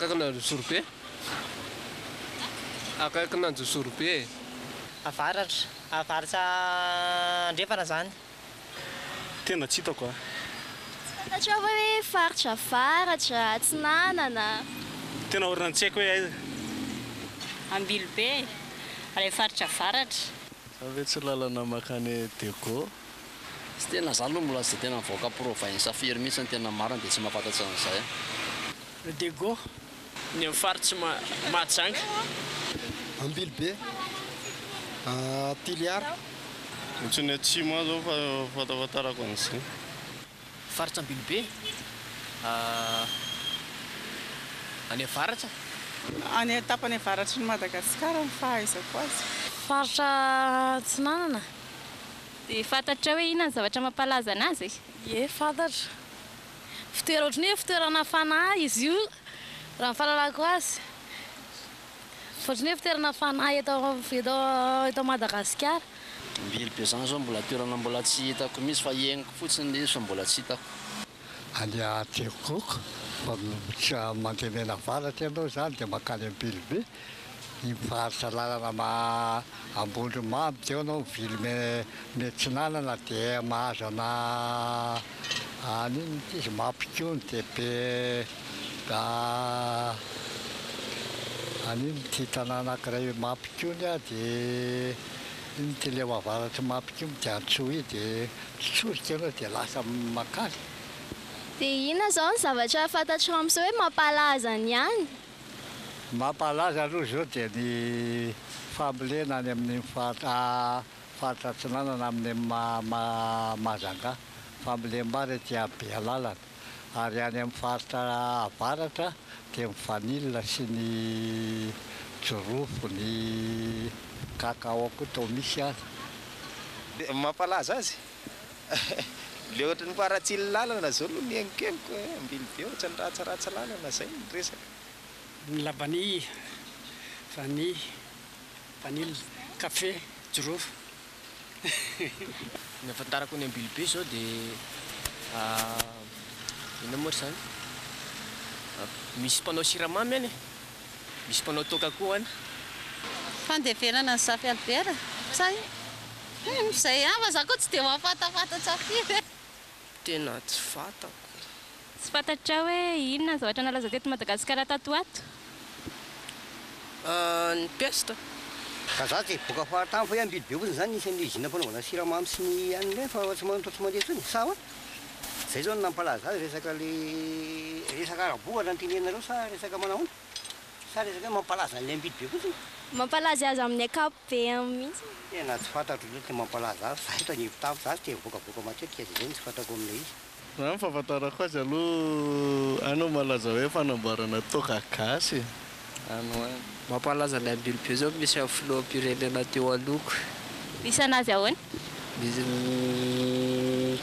akaikina Zorobe. Akaikina Zorobe. Avaratra ndrefana zany. Tena tsy hitako a. Fantatra hoe faritra avaratra, Atsinanana. Tena orina tsy haiko hoe aiza. Ambilobe, ilay faritra avaratra. Ave tsy lalana makany Dego. Tsy tena zany aloha mbola tsy dia tena mivoaka province firy mihitsy ny tena marina dia tsy mahafantatsa an'izay. Dego, ny amin'ny faritra Mahajanga. Ambilobe, Tiliara. Tsy ny atsimo zao fa fatafatarako an'izay. Faritra Ambilobe, any avaratra. Any tapany avaratra ny Madagasikara ny fahaizako azy. Faritra Atsinanana. Dia fantatra hoe inona ny zavatra mampalaza anazy? Ie, fantatra. Fitoerana ohatry ny hoe fitoerana fanahy izy io, raha ny fahalalako azy. Ohatry ny hoe fitoerana fanahy eto Madagasikara. Ambilobe zany zao mbola toerana mbola tsy hitako mihitsy fa iainako fotsiny izy fa mbola tsy hitako. Any Tekoko, fa mantenena avaratra ianao zany dia makany Ambilobe. Ny faritra lalana Ambondromamy teo anao mivily Metsinanana dia mahazo ana an'iny izy Mampikony dia be an'iny ty tanàna anankiray Mampikony a dia iny teleo avaratra Mampikony dia Antsohy dia tsorika anao dia lasa makany. Dia inona zao ny zavatra fantatra amin'izao hoe mampalaza ny any? Mampalaza aloha zao dia ny fambolena any amin'ny faritra Atsinanana amin'ny Mahajanga. Fambolem-bary aty Bealalana. Ary any amin'ny faritra avaratra dia ny vanila sy ny jorofo, ny kakao koa toa misy azy. Mampalaza azy? Le ohatra ny faratsily lalana zao no nienikemiko Ambilobe ohatra ny ratsaratsa lalana zay ny resaka. Ny labany, vanille, café, jirofo. Ny afantarako ny Ambilobe zao dia ina moa zany? Misy mpanao siramamy any, misy mpanao toaka koa any. Fandevenana ny Safy Albert, say? Izay fa za koa tsy dia mahafantafatatra firy. Tena tsy fantako. Tsy fantatra hoe inona ny zavatra nalaza teto Madagasikara tato ato? Ny pesta. Ka za tsy boka fahatany fa Ambilobe fotsiny zany isan'ny izina fanaovana siramamy sy ny an'ireny fa tsy mandeha tsony. Sa hoe? Zay zao no nampalaza azy resaka arabohatra ny tenenareo sa resaka manahona? Sa resaka hoe mampalaza an'ilay Ambilobe fotsiny? Mampalaza azy amin'ny ankapobeny mihitsy. Tena tsy fantatro loatra ny mampalaza azy. Za eto ny hevitavy za tsy dia mivoakavoaka matetika izay ny tsy fantako amin'ilay izy. Raha ny fahafantarako azy aloha anao malaza hoe fanamboarana toaka gasy. Mampalaza ny Ambilobe zao misy amin'ny filoham-pirenena teo aloko. Misy anazy ahoana? Misy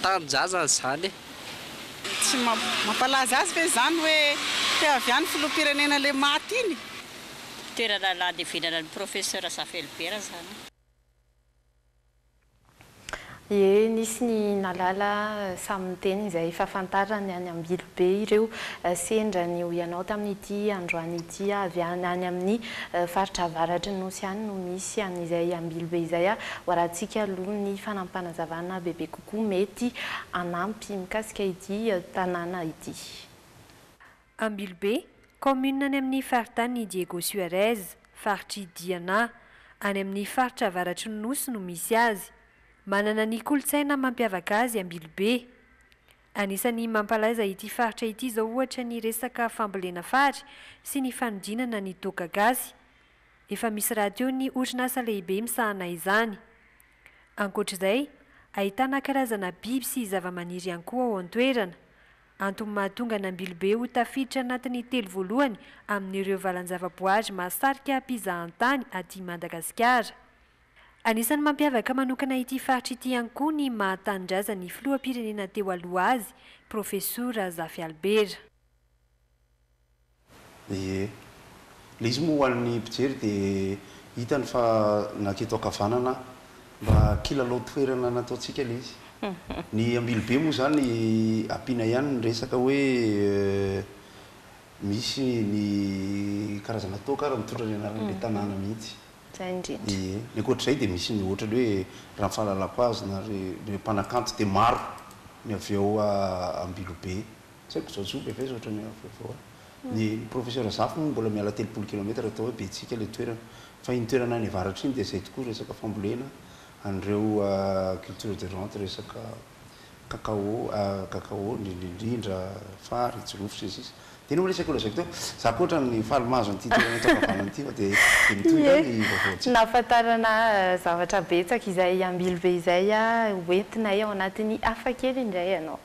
tanjaza zany. Tsy mampalaza azy ve zany hoe te avy any filoham-pirenena le maty iny? Toerana landevenana ny professeur Safy Albert zany. Ie, nisy ny nalala samy teny izay efa fantarany any Ambilobe ireo sendra ny ho ianao tamin'ity androany ity avy any amin'ny faritra avaratra nosy any no misy an'izay Ambilobe izay ho rahantsika aloha ny fanampanazavana bebe kokoa mety anampy mikasika ity tanàna ity. Ambilobe, commune any amin'ny faritany Diego Suarez, faritry Diana, any amin'ny faritra avaratry ny nosy no misy azy. Manana ny kolotsaina mampiavaka azy Ambilobe. Anisan'ny mampalaza ity faritra ity zao ohatra ny resaka fambolena fary sy ny fanodinana ny toaka gasy. Efa misy raha teo ny orinasa lehibe misahana izany. Ankoatr'izay, ahitana karazana biby sy zava-maniry ihany koa ao an-toerana. Antony mahatonga ny Ambilobe ho tafiditra anatin'ny telo voalohany amin'ireo valan-javaboary mahasarika mpizahan-tany aty Madagasikara. Anisan'ny mampiavaka manokana ity faritra ity ihany koa ny mahatanindraza ny filoham-pirenena teo aloha azy, Professeur Safy Albert. Ie, le izy moa ho an'ny mpijery dia hitany fa naketo ankavanana mba kilalao toerana nataontsika le izy. Ny Ambilobe moa zany ampiana ihany ny resaka hoe misy ny karazana toka raha mitondra ny anaran'le tanàna mihitsy ny ankoatr'izay dia misy ny ohatra hoe raha fahalalako azy na le mpanakanto dia maro ny avy eo Ambilobe saiko zaojoby avy ohatra ny avy ny professeur Zafy moa mbola miala 30 kilometra atao hoe betsika le toerana fa iny toerana ny avaratra iny dia izay tokoa resaka fambolena an'ireo culture de rente resaka cacao indrindra fary jirofo sy sisa dia no resaka olo zaiko teo za koatra ny falimazo an'ity toerana tokavanana ity fa dia mitondra ny vaovaotsy nahafantarana zavatra betsaka izay Ambilobe izay hoentinay ao anatin'ny hafakely indray ianao.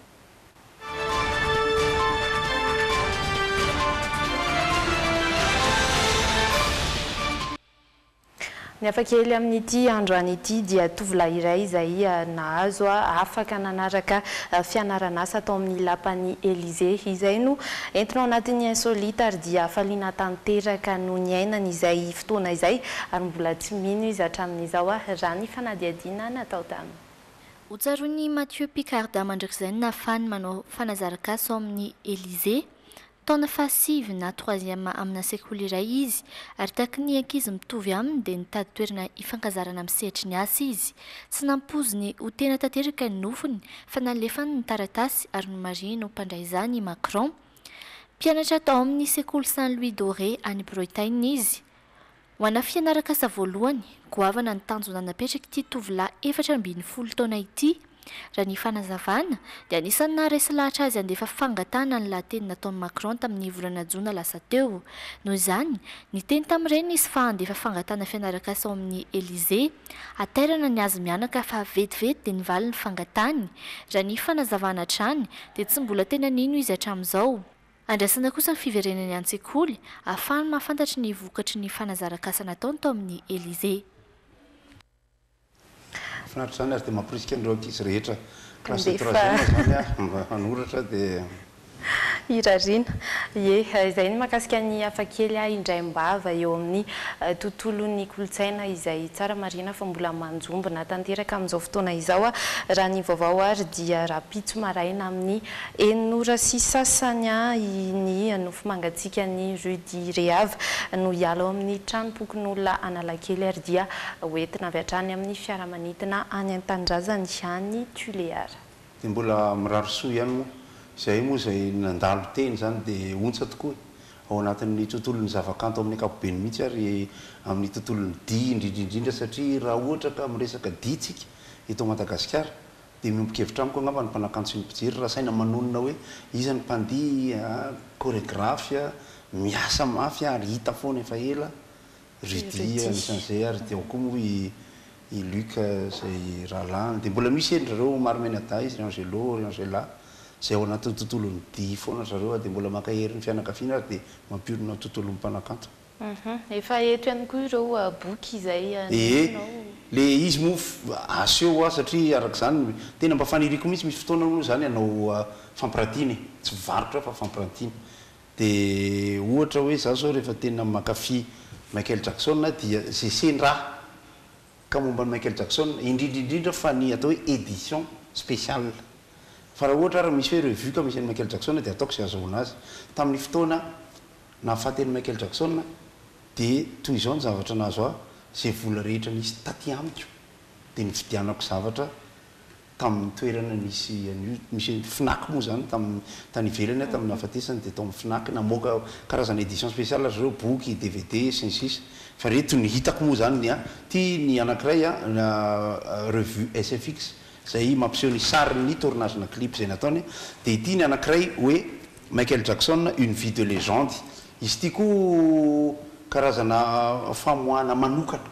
Ny hafakely amin'ity androany ity dia tovolahy iray izay nahazo afaka nanaraka fianarana asa atao amin'ny lapan'ny Élysée izay no entinao anatin'ny insolite ary dia faliana tanteraka no ny ainany izay fotoana izay ary mbola tsy mino izy hatramin'izao raha ny fanadihadiana natao taminy. Hotsaroan'ny Mathieu Picard mandrakizay nafany manao fanazarakaso amin'ny Élysée taona fahasivy na 3e amina sekoly iray izy ary taky ny ankizy mitovy aminy dia nitady toerana ifankazarana amin'ny sehatry ny asa izy tsy nampoziny ho tena tanteraka ny nofony fa nalefany ny taratasy ary nomariny no mpandray izany Macron. Mpianatra tao amin'ny sekoly Saint-Louis Doré any Bretagne izy. Ho ana fianarakasa voalohany goavana ny tanjona napetraka ity tovolahy 40 taona ity. Raha ny fanazavana dia anisany naharesy lahatra azy andefa fangatana ny lahateny nataon'i Macron tamin'ny volana Jona lasa teo. Noho izany, niteny tamin'ireny izy fa andefa fangatana fianarakasa ao amin'ny Élysée, aterana ny azy mianaka fa vetivety dia nivaly ny fangatany. Raha ny fanazavana hatrany dia tsy mbola tena nino izy hatramin'izao. Andrasana kosa ny fiverenany an-tsekoly ahafahany mahafantatra ny vokatry ny fanazarakasa nataony tao amin'ny Élysée. Finaritra zany ary dia mampirisika an'ireo ankizy rehetra classe de 3e zany hanoratra dia irariana izay ny mahakasika ny hafakely indraimbava eo amin'ny tontolon'ny kolontsaina izay tsara marina fa mbola manjombona tanteraka amin'izao fotoana izao raha ny vaovao ary dia rapitso maraina amin'ny 9:30 ny nofo mangatsika ny rue du Réave no hiala ao amin'ny tranopokon'olona Analakely ary dia hoentina avy hatrany amin'ny fiaramanidina any an-tanindrazany any Tuléar. Dia mbola miraro soa ihany moa izay moa izay nandalo teny zany dia ontsa tokoa ao anatin'ny tontolon'ny zavakanto amin'ny ankapobeny mihitsy ary amin'ny tontolon'ny dia indrindrindrindra satria raha ohatra ka miresaka ditsika eto Madagasikara dia miombokevitra amiko angamba ny mpanakanto sy ny mpijery raha saina manonona hoe iza ny mpandihy chorégraphe miasa mafy ary hita foana efa ela Rudy anisan'izay ary dia ao koa moa i Luc izay rahalany dia mbola misy endrareo Marmenada izy Angelo Angela zay ao anatin'ny tontolon'ny dia foana zareo dia mbola makahery ny fianakaviana ary dia mampiorina tontolon'ny mpanakanto. Efa eto ihany koa ireo boky izay le izy moa aseho satria araka izany tena mba faniriko mihitsy misy fotoana moa zany hanao fampirantiana tsy varotra fa fampirantiana dia ohatra hoe za zao rehefa tena makafy Michael Jackson dia zay sen-draha ka momba Michael Jackson indrindrindrindra fa ny atao hoe édition spéciale fa raha ohatra raha misy hoe revue ka misy ny Michael Jackson dia ataoko izay azahoana azy tamin'ny fotoana nahafaty ny Michael Jackson dia toy izao ny zavatra nazo aho izay vola rehetra nisy taty amiko dia nividianako zavatra tamin'ny toerana misy FNAC moa zany tany ivelany tamin'ny nahafatesany dia tao amin'ny FNAC namoaka karazana édition spéciale zareo boky DVD sy ny sisa fa reto ny hitako moa zany ty ny anankiray revue SFX zay mampiseho ny sariny tournage-na clip zay nataony dia ity ny anankiray hoe Michael Jackson une vie de légende izy ity koa karazana famoahana manokana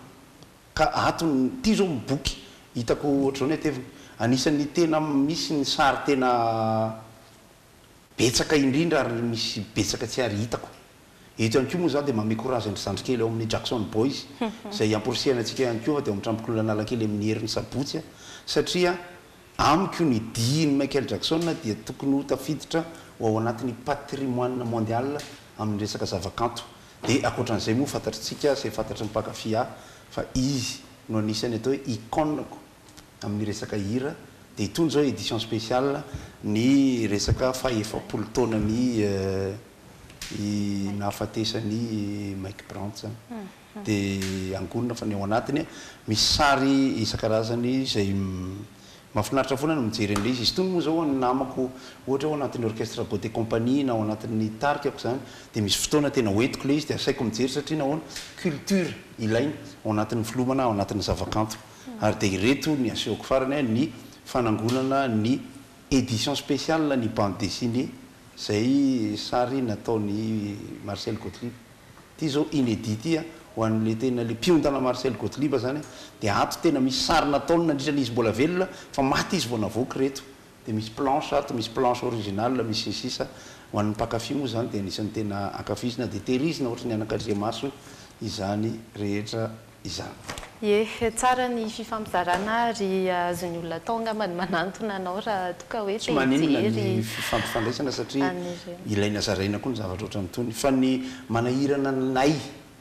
ka atony ty zao miboky hitako ohatr'izao ny atevina anisan'ny tena misy ny sary tena betsaka indrindra ary misy betsaka tsy ary hitako eto ihany koa moa zany dia mame courage ny zandrikely ao amin'ny Jackson Boys zay amporisihana antsika ihany koa fa dia mitrambokolona Analakely amin'ny herin'ny sabotsy satria amiko ny diany Michael Jackson dia tokony ho tafiditra ho ao anatin'ny patrimoine mondial amin'ny resaka zavakanto dia akoatran'izay moa fantatritsika izay fantatra ny mpakafy fa izy no anisany atao hoe iconeko amin'ny resaka hira dia itony zao édition spéciale ny resaka fa 40 taonany nahafatesany Mike Brandt zany dia angonina fa ny ao anatiny misy sary isan-karazany izay mahafinaritra foana no mijery an'ilay izy itony moa zao ny namako ohatra ao anatin'ny orchestre Beauté Compagnie na ao anatin'ny tarikako zany dia misy fotoana tena hoentiko ilay izy dia asaiko mijery satria nahoana culture ilaina ao anatin'ny filomana ao anatin'ny zavakanto ary dia ireto ny asehoko farany ny fanangonana ny édition spéciale ny bande dessinée zay sary nataony Marcel Gottlieb ty zao inédit ty ho an'le tena le piondana Marcel Gottlieb zany dia ato tena misy sary nataony nandritra izy mbola velona fa maty izy vao navoaka reto dia misy planche ato misy planche originale misy sisa ho an'ny mpakafy moa zany dia anisan'ny tena ankafizina dia tehirizina ohatra ny anakadriamaso izany rehetra izany. Ie, tsara ny fifampizarana ary azony olona tonga manantona anao raha toka hoe tsy maninona ny fifampifandraisana satria ilaina zaraina koa ny zavatra ohatran'ny tony fa ny manahirana nay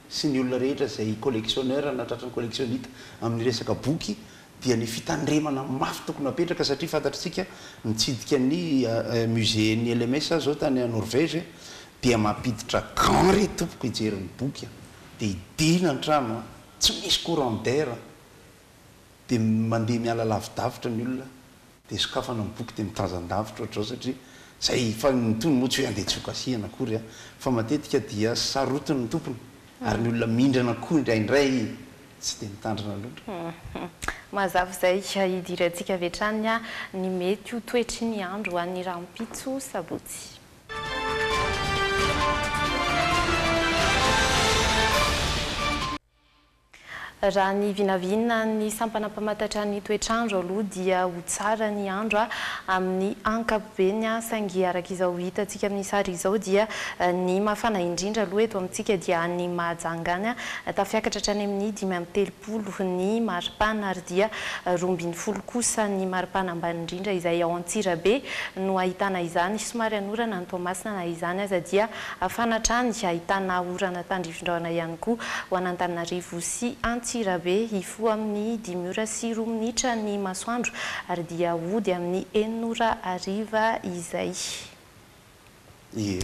sy ny olona rehetra izay collectionneur na tratran'ny collectionnite amin'ny resaka boky dia ny fitandremana mafy tokony apetraka satria fantatritsika mitsidika ny musée ny LMS zao tany Norvège dia mampiditra grand re tompoko hijery ny boky dia idina ny trano tsy misy courant d'air dia mandeha miala lavidavitra ny olona dia sokafana ny boky dia mitazan-davitra ohatrao satria zay fa nytony moa tsy hoe andeha tsokasiana akory fa matetika dia sarotiny ny tompony ary ny olona mindrana koa indraindray tsy dia mitandrina loatra. Mazava izay hidirantsika avy hatrany ny mety ho toetry ny andro ho an'ny rampitso sabotsy. Raha ny vinavina ny sampanampamatatra ny toetr'andro aloha dia ho tsara ny andro amin'ny ankapobeny saingy araka izao hitantsika amin'ny sary izao dia ny mafana indrindra aloha eto amintsika dia ny Mahajanga any tafiakatra hatrany amin'ny 5:30 ny maripana ary dia 12 kosa ny maripana ambany indrindra izay ao Antsirabe no ahitana izany somary anorana ny Toamasina na izany aza dia fanatrany ahitana orana tandrifindroana ihany koa ho an'Antananarivo sy Antsirabe hifoha amin'ny 5 ora sy 2 minitra ny masoandro ary dia hody amin'ny 9 ora hariva izay. Ie.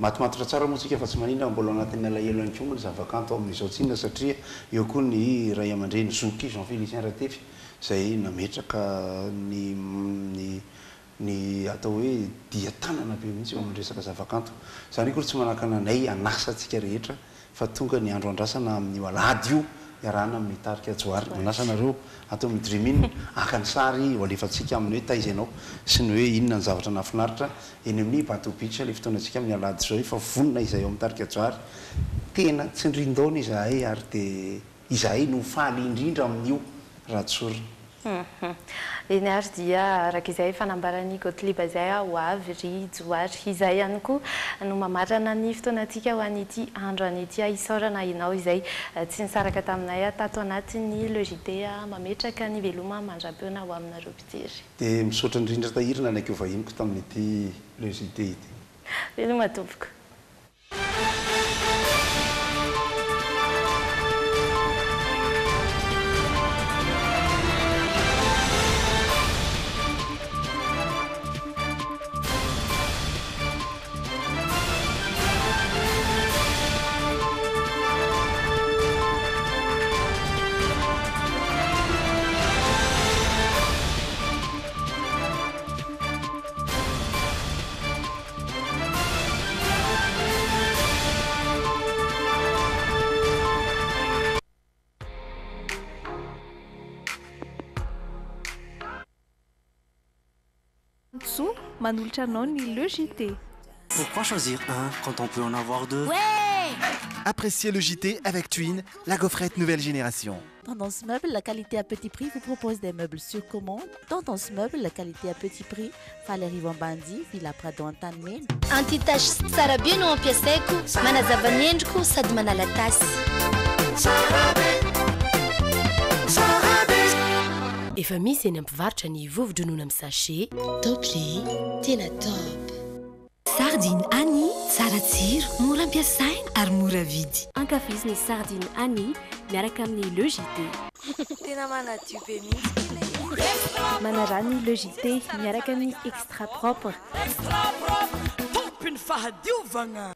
Matomatotra tsara moa tsika fa tsy maninona mbola anatin'ny alahelo ihany koa ny zavakanto amin'izao tsinona satria eo koa ny ray aman-dreny Zoky Jean-Félicien Ratefy izay nametraka ny atao hoe dia tanana be mihitsy eo amin'ny resaka zavakanto. Zany koa tsy manakana anay anasantsika rehetra fa tonga ny andro andrasana amin'ny alahady io iarahana amin'ny tarika Joary anasanareo atao amin'ny Dreaming aka ny sary ho alefantsika amin'ny hoe taizainao sy ny hoe inona ny zavatra nafinaritra eny amin'ny Bateau Beach le fotoanantsika amin'ny alahady zao fa vonona izay eo amin'ny tarika Joary tena tsy ndrindaona izahay ary dia izahay no faly indrindra amin'io raha tsorina. Eny ary dia araka izay fanambarany Gottlieb izay ho avy ry Joary izay ihany koa no mamarana ny fotoanantsika ho an'ity andro an'ity isaorana inao izay tsy nisaraka taminay tato anatin'ny Le JT mametraka ny veloma mandra-peona ho aminareo mpijery. Dia misaotra indrindra tahirina anakeo vahiniko tamin'ity Le JT ity. Veloma tompoko. Le JT. Pourquoi choisir un quand on peut en avoir deux? Ouais! Appréciez le JT avec Twin, la gaufrette nouvelle génération. Tendance Meuble, la qualité à petit prix, vous propose des meubles sur commande. Tendance Meuble, la qualité à petit prix, Valérie Vambandi, Villa Prado Antanmen. Anti-tache tsara be no ampiasaiko, manazava ny endriko sady manala tasy. Efa misy eny ampivarotra ny vovo-dronono amin'ny sachet. Top le tena top. Sardine Annie, tsara tsiro, mora ampiasaina ary mora vidy. Ankafiziny sardine Annie miaraka amin'ny Le JT. Tena manadio be mihitsy. Manarany Le JT miaraka amin'ny extra propre. Extra propre, tompiny fahadiovagna.